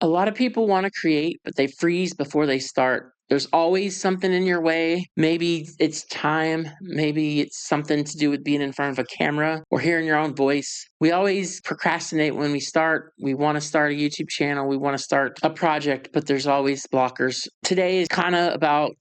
A lot of people want to create, but they freeze before they start. There's always something in your way. Maybe it's time. Maybe it's something to do with being in front of a camera or hearing your own voice. We always procrastinate when we start. We want to start a YouTube channel. We want to start a project, but there's always blockers. Today is kind of about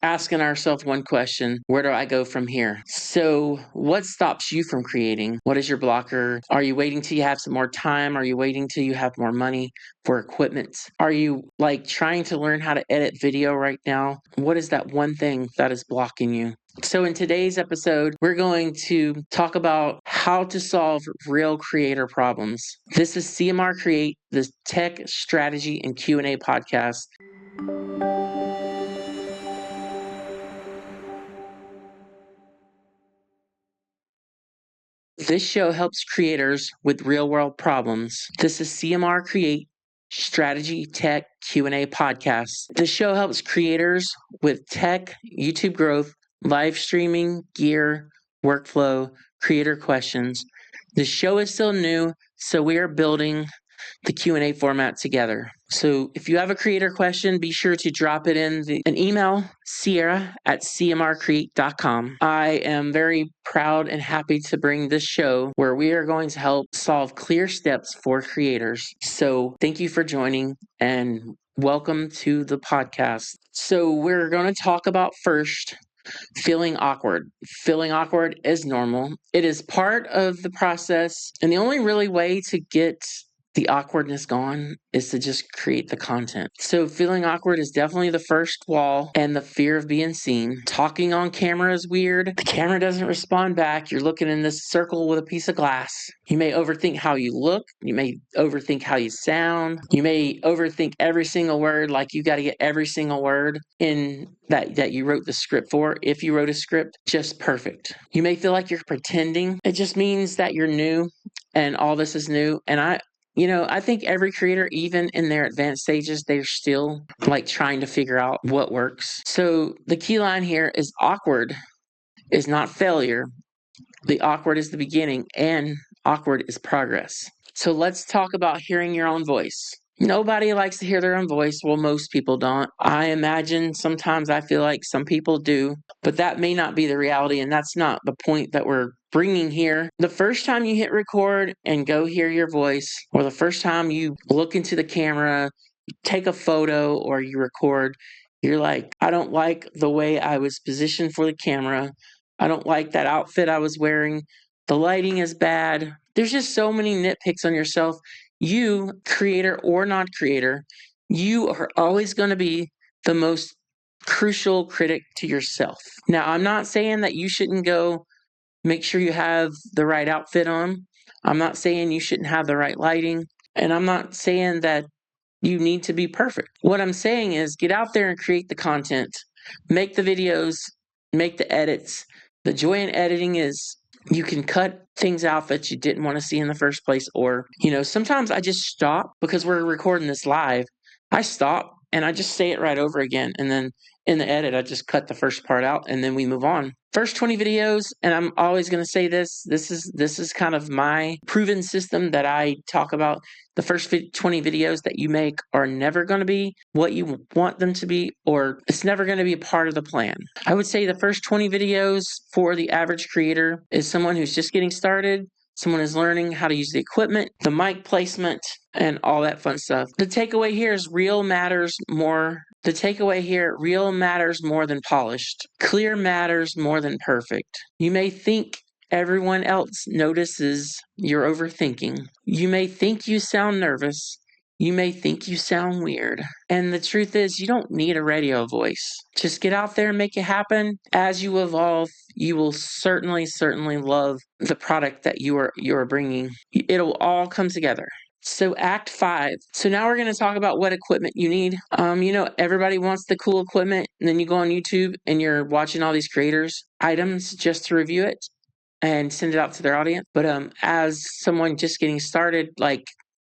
asking ourselves one question: where do I go from here? So what stops you from creating? What is your blocker? Are you waiting till you have some more time? Are you waiting till you have more money for equipment? Are you trying to learn how to edit video right now? What is that one thing that is blocking you? So in today's episode, we're going to talk about how to solve real creator problems. This is CMR Create, the tech strategy and Q&A podcast. This show helps creators with real-world problems. This is CMR Create Strategy Tech Q&A podcast. This show helps creators with tech, YouTube growth, live streaming, gear, workflow, creator questions. The show is still new, so we are building the Q&A format together. So if you have a creator question, be sure to drop it in an email, sierra@cmrcreate.com. I am very proud and happy to bring this show where we are going to help solve clear steps for creators. So thank you for joining and welcome to the podcast. So we're going to talk about first feeling awkward. Feeling awkward is normal. It is part of the process, and the only really way to get the awkwardness gone is to just create the content. So feeling awkward is definitely the first wall, and the fear of being seen. Talking on camera is weird. The camera doesn't respond back. You're looking in this circle with a piece of glass. You may overthink how you look. You may overthink how you sound. You may overthink every single word, like you got to get every single word in that you wrote the script for. If you wrote a script, just perfect. You may feel like you're pretending. It just means that you're new and all this is new. And I think every creator, even in their advanced stages, they're still trying to figure out what works. So the key line here is awkward is not failure. The awkward is the beginning, and awkward is progress. So let's talk about hearing your own voice. Nobody likes to hear their own voice. Well, most people don't. I imagine sometimes I feel like some people do, but that may not be the reality, and that's not the point that we're bringing here. The first time you hit record and go hear your voice, or the first time you look into the camera, take a photo, or you record, you're like, I don't like the way I was positioned for the camera. I don't like that outfit I was wearing. The lighting is bad. There's just so many nitpicks on yourself. You, creator or not creator, you are always going to be the most crucial critic to yourself. Now, I'm not saying that you shouldn't go make sure you have the right outfit on. I'm not saying you shouldn't have the right lighting. And I'm not saying that you need to be perfect. What I'm saying is get out there and create the content, make the videos, make the edits. The joy in editing is you can cut things out that you didn't want to see in the first place. Or, sometimes I just stop because we're recording this live. I stop and I just say it right over again. And then in the edit, I just cut the first part out and then we move on. First 20 videos, and I'm always going to say this is kind of my proven system that I talk about. The first 20 videos that you make are never going to be what you want them to be, or it's never going to be a part of the plan. I would say the first 20 videos for the average creator is someone who's just getting started, someone who's learning how to use the equipment, the mic placement, and all that fun stuff. The takeaway here is real matters more. The takeaway here, real matters more than polished. Clear matters more than perfect. You may think everyone else notices you're overthinking. You may think you sound nervous. You may think you sound weird. And the truth is, you don't need a radio voice. Just get out there and make it happen. As you evolve, you will certainly love the product that you are bringing. It'll all come together. So Act 5. So now we're going to talk about what equipment you need. Everybody wants the cool equipment, and then you go on YouTube and you're watching all these creators' items just to review it and send it out to their audience. But as someone just getting started,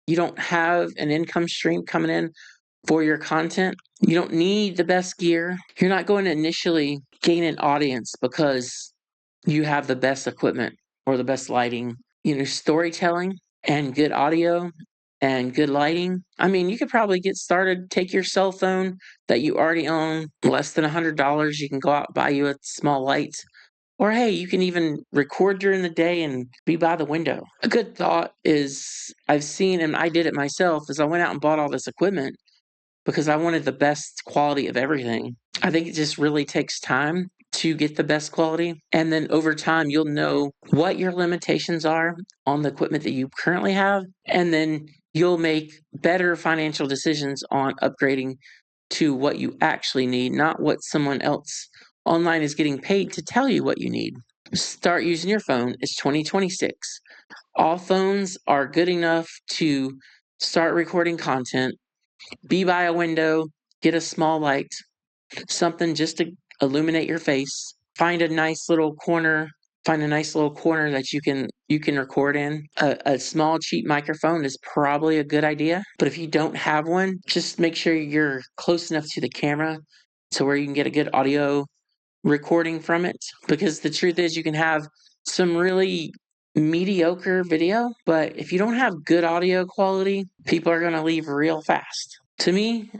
you don't have an income stream coming in for your content. You don't need the best gear. You're not going to initially gain an audience because you have the best equipment or the best lighting. Storytelling and good audio and good lighting, I mean, you could probably get started. Take your cell phone that you already own, less than $100. You can go out and buy you a small light. Or hey, you can even record during the day and be by the window. A good thought is I've seen, and I did it myself, is I went out and bought all this equipment because I wanted the best quality of everything. I think it just really takes time to get the best quality. And then over time, you'll know what your limitations are on the equipment that you currently have. And then you'll make better financial decisions on upgrading to what you actually need, not what someone else online is getting paid to tell you what you need. Start using your phone. It's 2026. All phones are good enough to start recording content. Be by a window, get a small light, something just to illuminate your face. Find a nice little corner. Find a nice little corner that you can record in. A small cheap microphone is probably a good idea. But if you don't have one, just make sure you're close enough to the camera to where you can get a good audio recording from it. Because the truth is, you can have some really mediocre video, but if you don't have good audio quality, people are going to leave real fast. To me,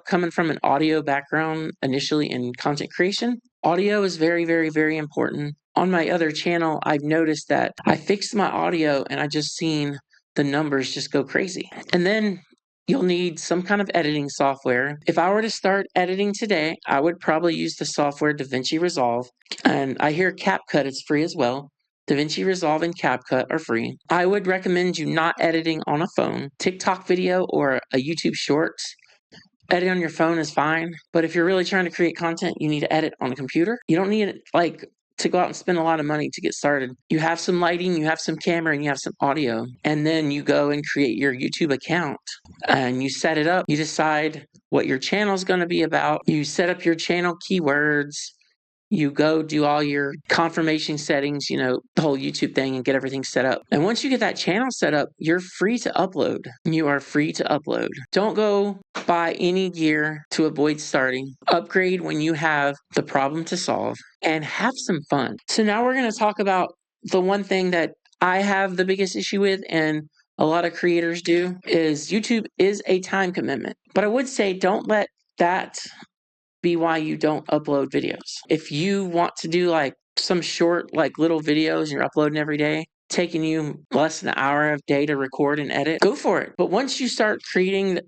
coming from an audio background initially in content creation, audio is very, very, very important. On my other channel, I've noticed that I fixed my audio and I just seen the numbers just go crazy. And then you'll need some kind of editing software. If I were to start editing today, I would probably use the software DaVinci Resolve. And I hear CapCut is free as well. DaVinci Resolve and CapCut are free. I would recommend you not editing on a phone. TikTok video or a YouTube Shorts, edit on your phone is fine. But if you're really trying to create content, you need to edit on a computer. You don't need to go out and spend a lot of money to get started. You have some lighting, you have some camera, and you have some audio. And then you go and create your YouTube account and you set it up. You decide what your channel is going to be about. You set up your channel keywords. You go do all your confirmation settings, the whole YouTube thing, and get everything set up. And once you get that channel set up, you're free to upload. You are free to upload. Don't go buy any gear to avoid starting. Upgrade when you have the problem to solve and have some fun. So now we're going to talk about the one thing that I have the biggest issue with, and a lot of creators do, is YouTube is a time commitment. But I would say don't let that be why you don't upload videos. If you want to do some short little videos and you're uploading every day, taking you less than an hour of day to record and edit, go for it. But once you start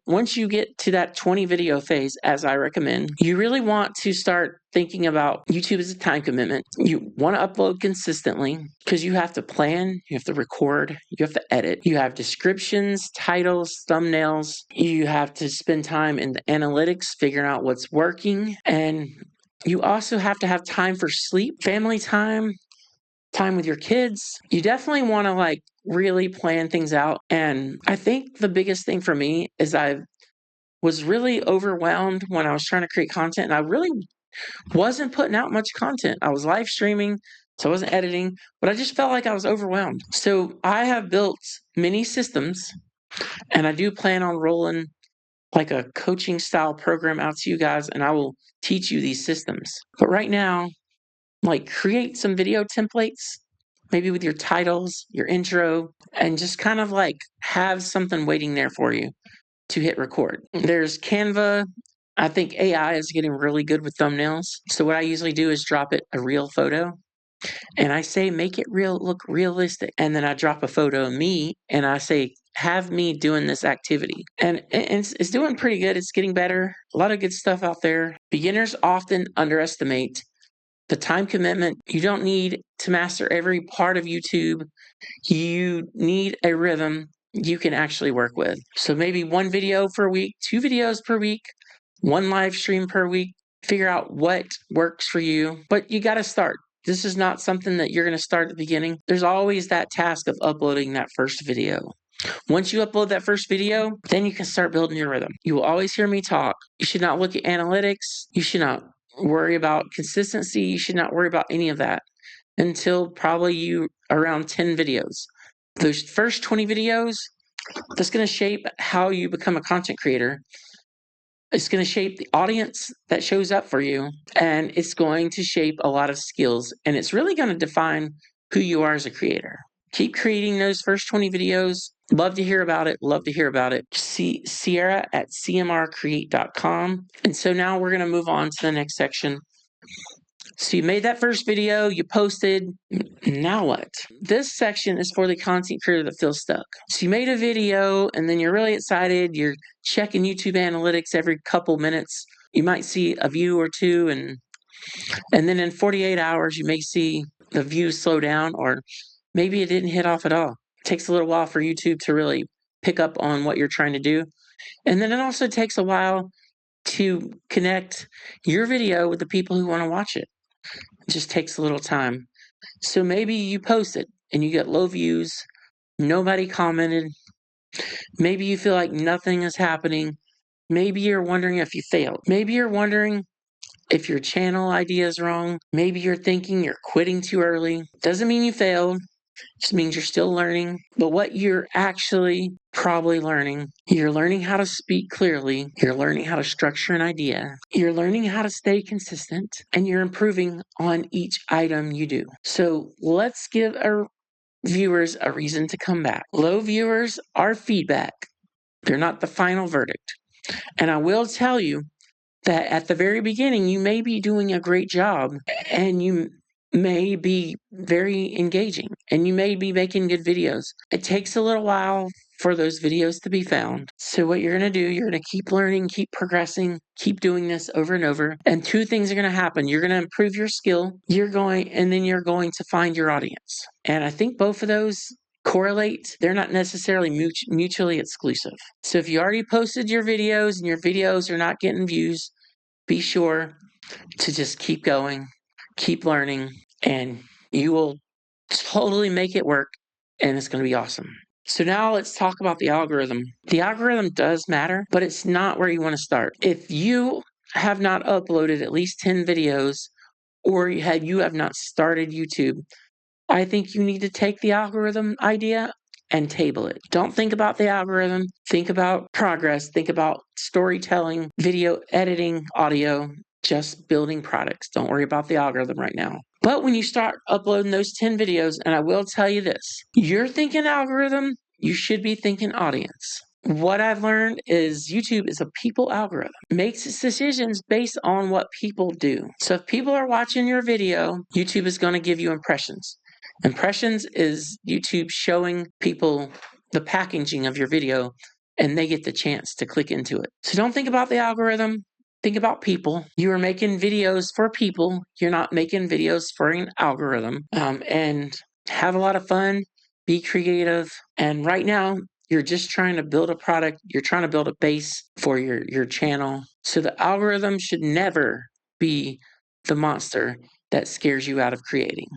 once you get to that 20 video phase, as I recommend, you really want to start thinking about YouTube as a time commitment. You want to upload consistently because you have to plan, you have to record, you have to edit. You have descriptions, titles, thumbnails. You have to spend time in the analytics, figuring out what's working. And you also have to have time for sleep, family time with your kids. You definitely want to really plan things out. And I think the biggest thing for me is I was really overwhelmed when I was trying to create content, and I really wasn't putting out much content. I was live streaming, so I wasn't editing, but I just felt like I was overwhelmed. So I have built many systems, and I do plan on rolling a coaching style program out to you guys, and I will teach you these systems. But right now, create some video templates, maybe with your titles, your intro, and just kind of have something waiting there for you to hit record. There's Canva. I think AI is getting really good with thumbnails. So what I usually do is drop it a real photo, and I say make it look realistic. And then I drop a photo of me and I say have me doing this activity. And it's doing pretty good. It's getting better. A lot of good stuff out there. Beginners often underestimate the time commitment. You don't need to master every part of YouTube. You need a rhythm you can actually work with. So maybe one video per week, 2 videos per week, 1 live stream per week. Figure out what works for you, but you got to start. This is not something that you're going to start at the beginning. There's always that task of uploading that first video. Once you upload that first video, then you can start building your rhythm. You will always hear me talk. You should not look at analytics. You should not worry about consistency. You should not worry about any of that until probably you around 10 videos. Those first 20 videos, that's going to shape how you become a content creator. It's going to shape the audience that shows up for you, and it's going to shape a lot of skills, and it's really going to define who you are as a creator. Keep creating those first 20 videos. Love to hear about it. Love to hear about it. See Sierra at cmrcreate.com. And so now we're going to move on to the next section. So you made that first video, you posted, now what? This section is for the content creator that feels stuck. So you made a video and then you're really excited, you're checking YouTube analytics every couple minutes. You might see a view or two and then in 48 hours you may see the views slow down, or maybe it didn't hit off at all. It takes a little while for YouTube to really pick up on what you're trying to do. And then it also takes a while to connect your video with the people who want to watch it. It just takes a little time. So maybe you post it and you get low views, nobody commented. Maybe you feel like nothing is happening. Maybe you're wondering if you failed. Maybe you're wondering if your channel idea is wrong. Maybe you're thinking you're quitting too early. Doesn't mean you failed. Just means you're still learning. But what you're actually probably learning, you're learning how to speak clearly. You're learning how to structure an idea. You're learning how to stay consistent. And you're improving on each item you do. So let's give our viewers a reason to come back. Low viewers are feedback. They're not the final verdict. And I will tell you that at the very beginning, you may be doing a great job and you may be very engaging and you may be making good videos. It takes a little while for those videos to be found. So what you're going to do, you're going to keep learning, keep progressing, keep doing this over and over. And two things are going to happen. You're going to improve your skill. And then you're going to find your audience. And I think both of those correlate. They're not necessarily mutually exclusive. So if you already posted your videos and your videos are not getting views, be sure to just keep going, keep learning, and you will totally make it work, and it's going to be awesome. So now let's talk about the algorithm. The algorithm does matter, but it's not where you want to start. If you have not uploaded at least 10 videos, or you have not started YouTube, I think you need to take the algorithm idea and table it. Don't think about the algorithm. Think about progress. Think about storytelling, video editing, audio, just building products. Don't worry about the algorithm right now. But when you start uploading those 10 videos, and I will tell you this, you're thinking algorithm, you should be thinking audience. What I've learned is YouTube is a people algorithm. It makes its decisions based on what people do. So if people are watching your video, YouTube is going to give you impressions. Impressions is YouTube showing people the packaging of your video and they get the chance to click into it. So don't think about the algorithm. Think about people. You are making videos for people. You're not making videos for an algorithm. And have a lot of fun. Be creative. And right now, you're just trying to build a product. You're trying to build a base for your channel. So the algorithm should never be the monster that scares you out of creating.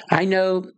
I know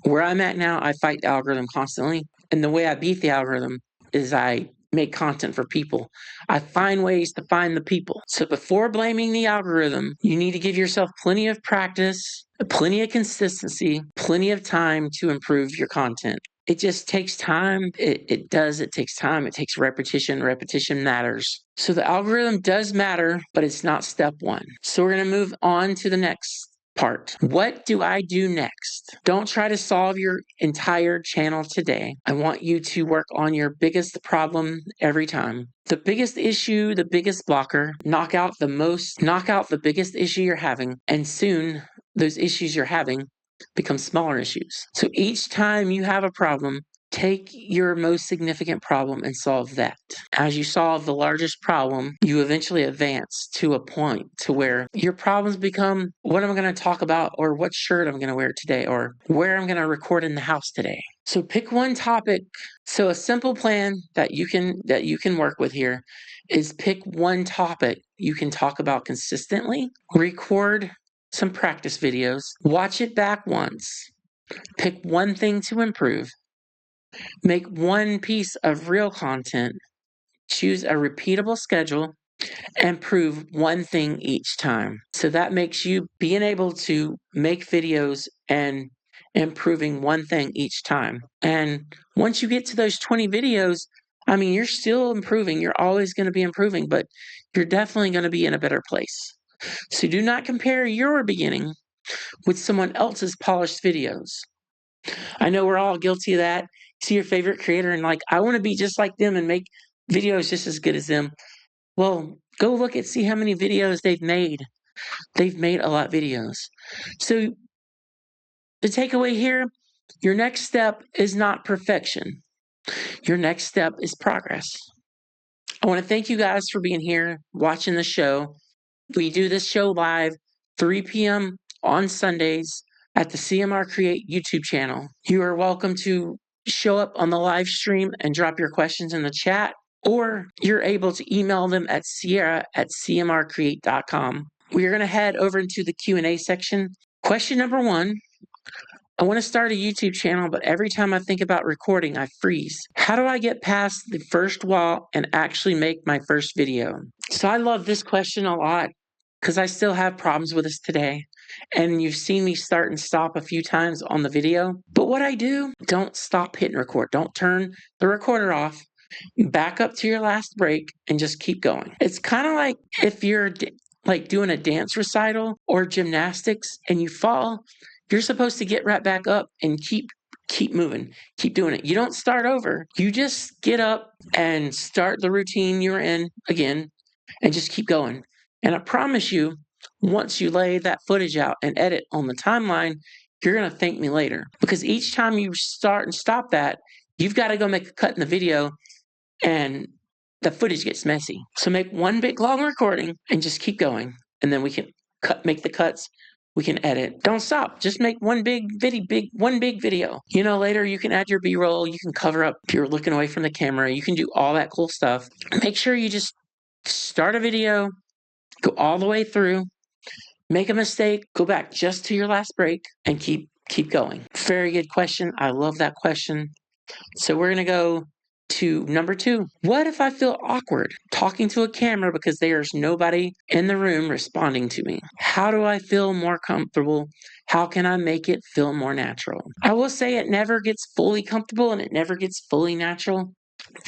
where I'm at now, I fight the algorithm constantly. And the way I beat the algorithm is I make content for people. I find ways to find the people. So before blaming the algorithm, you need to give yourself plenty of practice, plenty of consistency, plenty of time to improve your content. It just takes time. It takes time. It takes repetition. Repetition matters. So the algorithm does matter, but it's not step one. So we're going to move on to the next part. What do I do next? Don't try to solve your entire channel today. I want you to work on your biggest problem every time. The biggest issue, the biggest blocker, knock out the biggest issue you're having, and soon those issues you're having become smaller issues. So each time you have a problem, take your most significant problem and solve that. As you solve the largest problem, you eventually advance to a point to where your problems become what am I going to talk about, or what shirt I'm going to wear today, or where I'm going to record in the house today. So pick one topic. So a simple plan that you can work with here is pick one topic you can talk about consistently, record some practice videos, watch it back once, pick one thing to improve, make one piece of real content, choose a repeatable schedule, and prove one thing each time. So that makes you being able to make videos and improving one thing each time. And once you get to those 20 videos, I mean, you're still improving. You're always going to be improving, but you're definitely going to be in a better place. So do not compare your beginning with someone else's polished videos. I know we're all guilty of that. see your favorite creator and like, I want to be just like them and make videos just as good as them. Well, go look and see how many videos they've made. They've made a lot of videos. So the takeaway here, your next step is not perfection. Your next step is progress. I want to thank you guys for being here, watching the show. We do this show live 3 p.m. on Sundays at the CMR Create YouTube channel. You are welcome to show up on the live stream and drop your questions in the chat, or you're able to email them at sierra@cmrcreate.com. We are going to head over into the Q&A section. Question number 1. I want to start a YouTube channel, but every time I think about recording, I freeze. How do I get past the first wall and actually make my first video? So I love this question a lot because I still have problems with this today. And you've seen me start and stop a few times on the video. But what I do, don't stop hitting record. Don't turn the recorder off. Back up to your last break and just keep going. It's kind of like if you're like doing a dance recital or gymnastics and you fall, you're supposed to get right back up and keep moving, keep doing it. You don't start over. You just get up and start the routine you're in again and just keep going. And I promise you, once you lay that footage out and edit on the timeline, you're going to thank me later. Because each time you start and stop that, you've got to go make a cut in the video and the footage gets messy. So make one big long recording and just keep going. And then we can make the cuts. We can edit. Don't stop. Just make one big video. You know, later you can add your B-roll. You can cover up if you're looking away from the camera. You can do all that cool stuff. Make sure you just start a video, go all the way through, make a mistake, go back just to your last break, and keep going. Very good question. I love that question. So we're going to go to number 2. What if I feel awkward talking to a camera because there's nobody in the room responding to me? How do I feel more comfortable? How can I make it feel more natural? I will say it never gets fully comfortable and it never gets fully natural.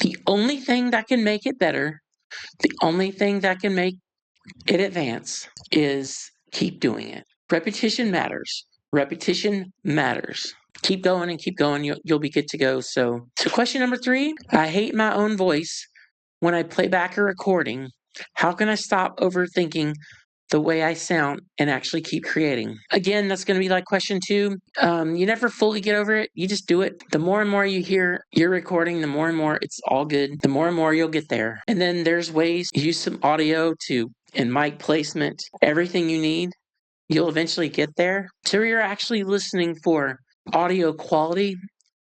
The only thing that can make it better, the only thing that can make it advance is keep doing it. Repetition matters. Repetition matters. Keep going and keep going. You'll be good to go. So question number 3, I hate my own voice when I play back a recording. How can I stop overthinking the way I sound and actually keep creating? Again, that's going to be like question 2. You never fully get over it. You just do it. The more and more you hear your recording, the more and more it's all good. The more and more you'll get there. And then there's ways, use some audio and mic placement, everything you need. You'll eventually get there. So you're actually listening for audio quality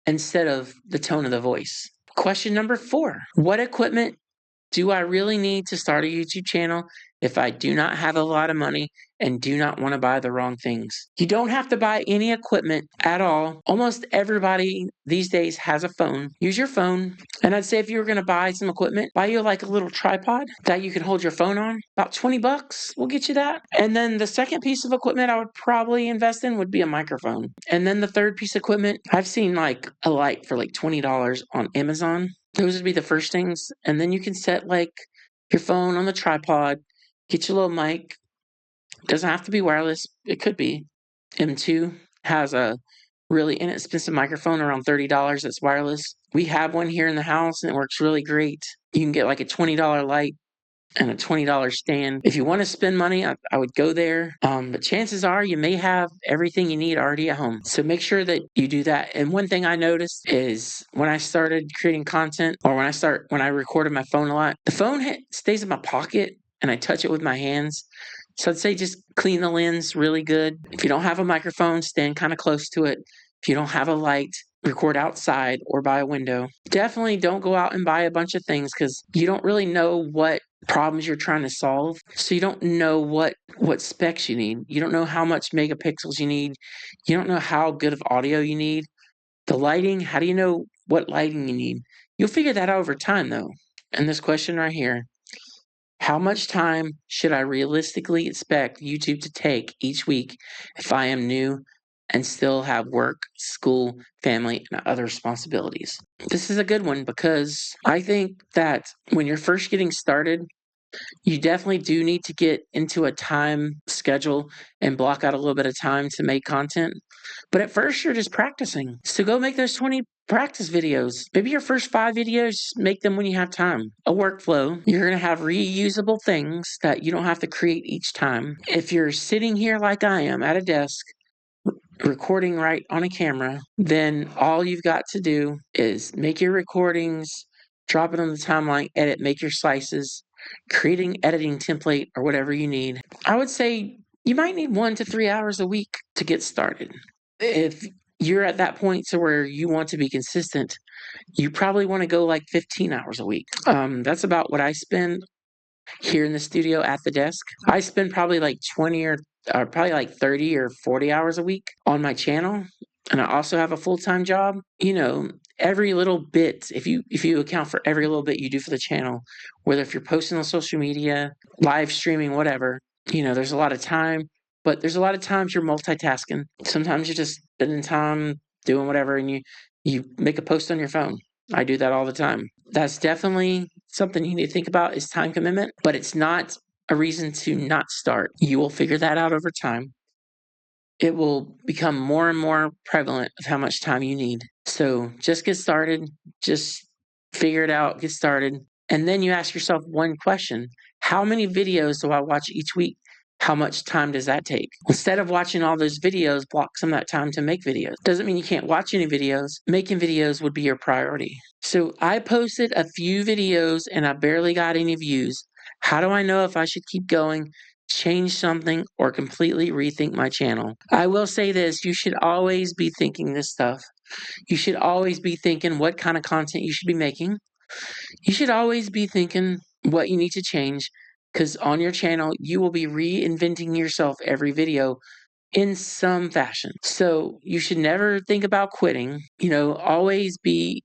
instead of the tone of the voice. Question number 4, what equipment do I really need to start a YouTube channel if I do not have a lot of money and do not want to buy the wrong things? You don't have to buy any equipment at all. Almost everybody these days has a phone. Use your phone. And I'd say if you were going to buy some equipment, buy you like a little tripod that you can hold your phone on. About $20 will get you that. And then the second piece of equipment I would probably invest in would be a microphone. And then the third piece of equipment, I've seen like a light for like $20 on Amazon. Those would be the first things. And then you can set like your phone on the tripod, get your little mic. It doesn't have to be wireless. It could be. M2 has a really inexpensive microphone around $30 that's wireless. We have one here in the house and it works really great. You can get like a $20 light and a $20 stand. If you want to spend money, I would go there. But chances are you may have everything you need already at home. So make sure that you do that. And one thing I noticed is when I started creating content or when I recorded my phone a lot, the phone stays in my pocket and I touch it with my hands. So I'd say just clean the lens really good. If you don't have a microphone, stand kind of close to it. If you don't have a light, record outside or by a window. Definitely don't go out and buy a bunch of things because you don't really know what problems you're trying to solve. So you don't know what specs you need. You don't know how much megapixels you need. You don't know how good of audio you need. The lighting, how do you know what lighting you need? You'll figure that out over time though. And this question right here, how much time should I realistically expect YouTube to take each week if I am new and still have work, school, family, and other responsibilities? This is a good one because I think that when you're first getting started, You definitely do need to get into a time schedule and block out a little bit of time to make content. But at first, you're just practicing. So go make those 20 practice videos. Maybe your first 5 videos, make them when you have time. A workflow. You're going to have reusable things that you don't have to create each time. If you're sitting here like I am at a desk, recording right on a camera, then all you've got to do is make your recordings, drop it on the timeline, edit, make your slices, creating editing template or whatever you need. I would say you might need 1 to 3 hours a week to get started. If you're at that point to where you want to be consistent, you probably want to go like 15 hours a week. That's about what I spend here in the studio at the desk. I spend probably like 20 or probably like 30 or 40 hours a week on my channel. And I also have a full-time job. You know, every little bit, if you account for every little bit you do for the channel, whether if you're posting on social media, live streaming, whatever, you know, there's a lot of time, but there's a lot of times you're multitasking. Sometimes you're just spending time doing whatever and you make a post on your phone. I do that all the time. That's definitely something you need to think about is time commitment, but it's not a reason to not start. You will figure that out over time. It will become more and more prevalent of how much time you need. So just get started, just figure it out, get started. And then you ask yourself one question: how many videos do I watch each week? How much time does that take? Instead of watching all those videos, block some of that time to make videos. Doesn't mean you can't watch any videos. Making videos would be your priority. So I posted a few videos and I barely got any views. How do I know if I should keep going, change something, or completely rethink my channel? I will say this: you should always be thinking this stuff. You should always be thinking what kind of content you should be making. You should always be thinking what you need to change, because on your channel, you will be reinventing yourself every video in some fashion. So you should never think about quitting. You know, always be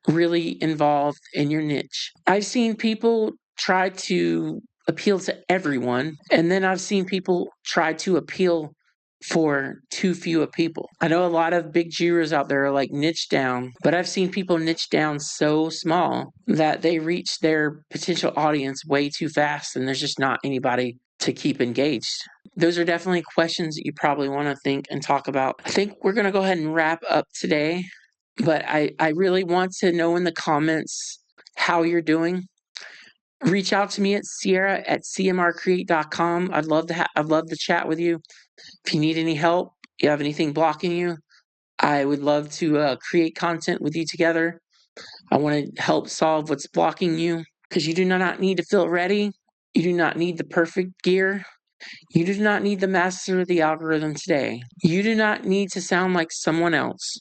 really involved in your niche. I've seen people try to appeal to everyone, and then I've seen people try to appeal for too few of people. I know a lot of big gurus out there are like niche down, but I've seen people niche down so small that they reach their potential audience way too fast, and there's just not anybody to keep engaged. Those are definitely questions that you probably want to think and talk about. I think we're going to go ahead and wrap up today, but I really want to know in the comments how you're doing. Reach out to me at Sierra at CMRCreate.com. I'd love to chat with you. If you need any help, you have anything blocking you, I would love to create content with you together. I want to help solve what's blocking you, because you do not need to feel ready. You do not need the perfect gear. You do not need the master of the algorithm today. You do not need to sound like someone else.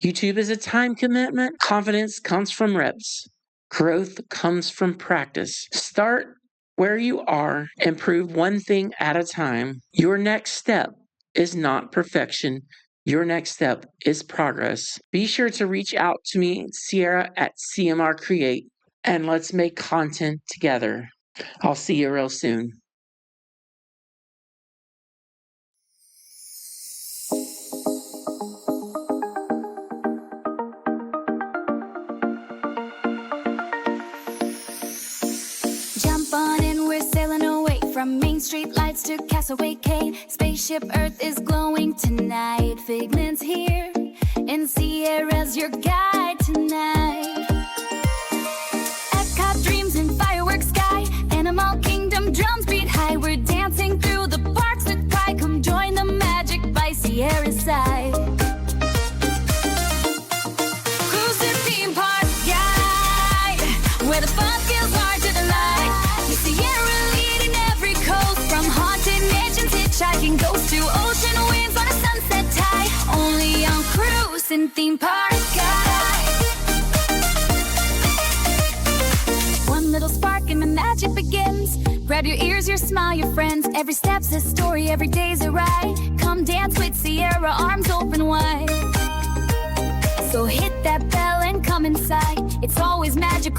YouTube is a time commitment. Confidence comes from reps. Growth comes from practice. Start where you are, improve one thing at a time. Your next step is not perfection. Your next step is progress. Be sure to reach out to me, Sierra at CMR Create, and let's make content together. I'll see you real soon. From Main Street lights to Castaway Cay, Spaceship Earth is glowing tonight. Figment's here, and Sierra's your guide tonight. Epcot dreams in fireworks sky, Animal Kingdom drums beat high. We're dancing through the parks with pride. Come join the magic by Sierra's side. Cruise to theme park guide, where the fun feels hard to delight. You Sierra from haunted mansions, hitchhiking ghosts to ocean winds on a sunset tide. Only on Cruise and Theme Park Guide. One little spark and the magic begins. Grab your ears, your smile, your friends. Every step's a story, every day's a ride. Come dance with Sierra, arms open wide. So hit that bell and come inside. It's always magical.